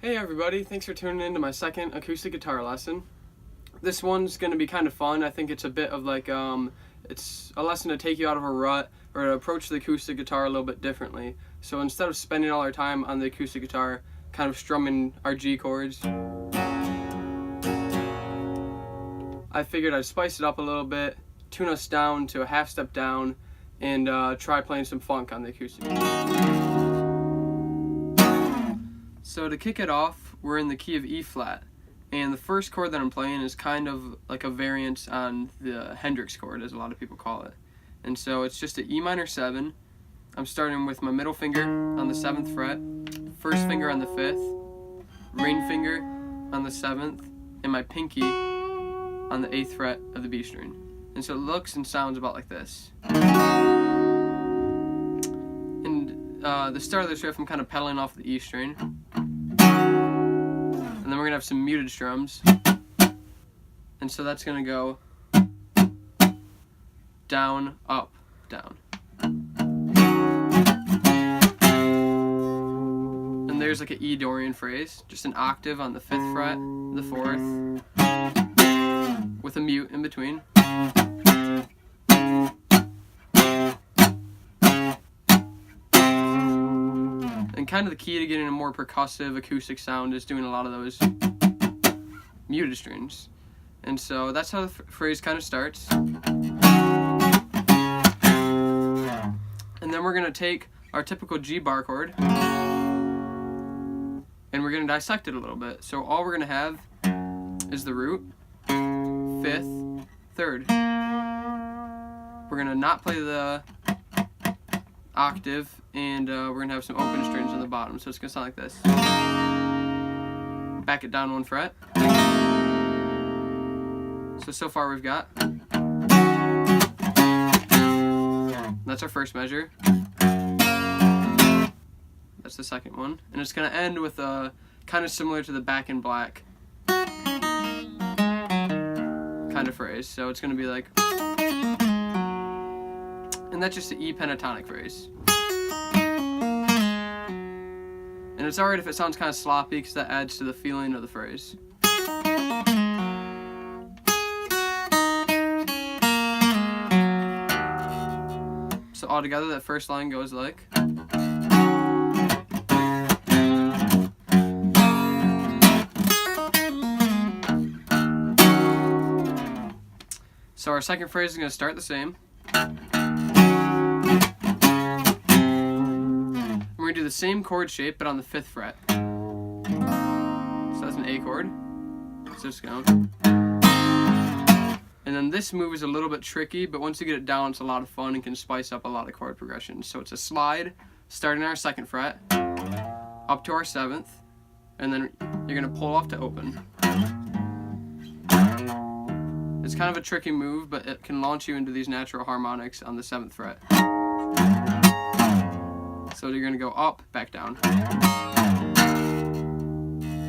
Hey everybody, thanks for tuning in to my second acoustic guitar lesson. This one's going to be kind of fun. I think it's a bit of like, it's a lesson to take you out of a rut or to approach the acoustic guitar a little bit differently. So instead of spending all our time on the acoustic guitar, kind of strumming our G chords, I figured I'd spice it up a little bit, tune us down to a half step down, and try playing some funk on the acoustic guitar. So to kick it off, we're in the key of E flat, and the first chord that I'm playing is kind of like a variant on the Hendrix chord, as a lot of people call it. And so it's just an E minor 7. I'm starting with my middle finger on the 7th fret, first finger on the 5th, ring finger on the 7th, and my pinky on the 8th fret of the B string. And so it looks and sounds about like this. And the start of this riff, I'm kind of pedaling off the E string. And then we're going to have some muted strums. And so that's going to go down, up, down. And there's like an E Dorian phrase, just an octave on the 5th fret, the 4th, with a mute in between. And kind of the key to getting a more percussive acoustic sound is doing a lot of those muted strings. And so that's how the phrase kind of starts. And then we're going to take our typical G bar chord and we're going to dissect it a little bit. So all we're going to have is the root, 5th, 3rd. We're going to not play the octave, and we're going to have some open strings on the bottom, so it's going to sound like this. Back it down 1 fret. So far we've got. That's our first measure. That's the second one. And it's going to end with a kind of similar to the Back in Black kind of phrase. So it's going to be like, and that's just the E pentatonic phrase. And it's alright if it sounds kind of sloppy because that adds to the feeling of the phrase. So all together, that first line goes like. So our second phrase is going to start the same. We're going to do the same chord shape, but on the 5th fret. So that's an A chord. So it's going. And then this move is a little bit tricky, but once you get it down, it's a lot of fun and can spice up a lot of chord progressions. So it's a slide, starting on our 2nd fret, up to our 7th, and then you're going to pull off to open. It's kind of a tricky move, but it can launch you into these natural harmonics on the 7th fret. So you're going to go up, back down.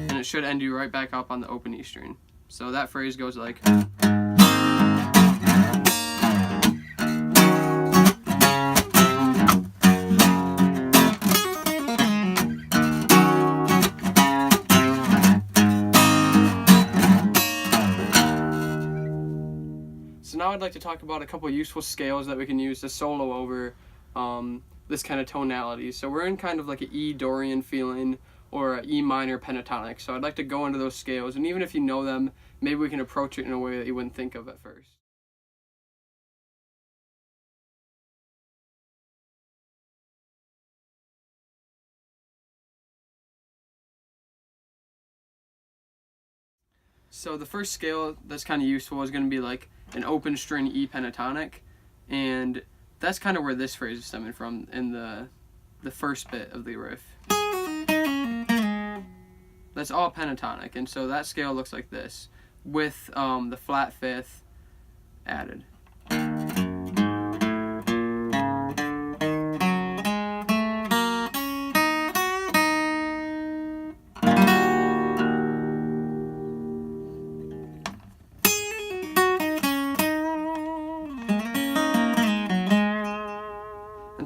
And it should end you right back up on the open E string. So that phrase goes like. So now I'd like to talk about a couple useful scales that we can use to solo over this kind of tonality. So we're in kind of like an E Dorian feeling or an E minor pentatonic. So I'd like to go into those scales, and even if you know them, maybe we can approach it in a way that you wouldn't think of at first. So the first scale that's kind of useful is going to be like an open string E pentatonic, and that's kind of where this phrase is stemming from in the first bit of the riff. That's all pentatonic, and so that scale looks like this, with the flat 5th added.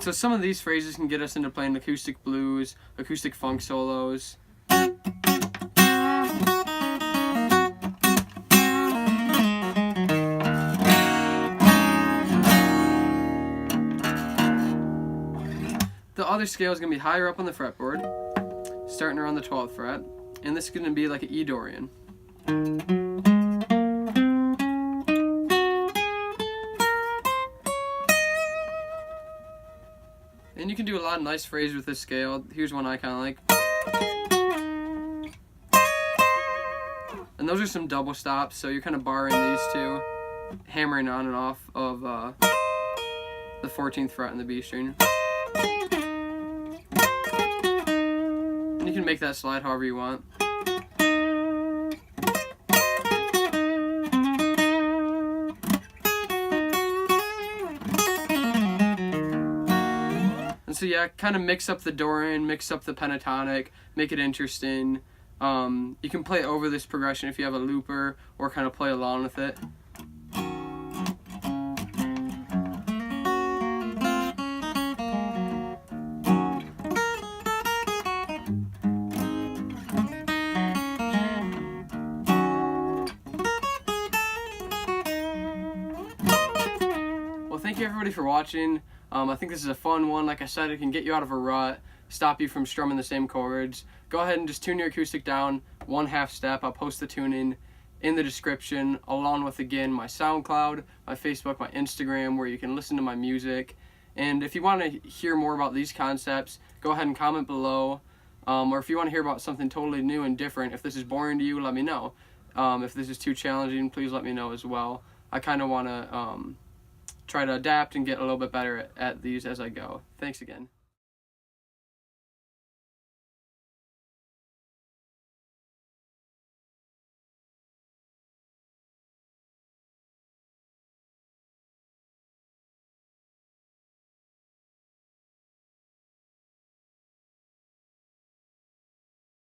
And so some of these phrases can get us into playing acoustic blues, acoustic funk solos. And other scale is going to be higher up on the fretboard, starting around the 12th fret, and this is going to be like an E Dorian. And you can do a lot of nice phrases with this scale. Here's one I kind of like. And those are some double stops, so you're kind of barring these two, hammering on and off of the 14th fret in the B string. And you can make that slide however you want. And so yeah, kind of mix up the Dorian, mix up the pentatonic, make it interesting. You can play over this progression if you have a looper, or kind of play along with it. Well, thank you everybody for watching. I think this is a fun one. Like I said, it can get you out of a rut, stop you from strumming the same chords. Go ahead and just tune your acoustic down 1/2 step. I'll post the tuning in the description, along with, again, my SoundCloud, my Facebook, my Instagram, where you can listen to my music. And if you want to hear more about these concepts, go ahead and comment below. Or if you want to hear about something totally new and different, if this is boring to you, let me know. If this is too challenging, please let me know as well. I kind of want to try to adapt and get a little bit better at these as I go. Thanks again.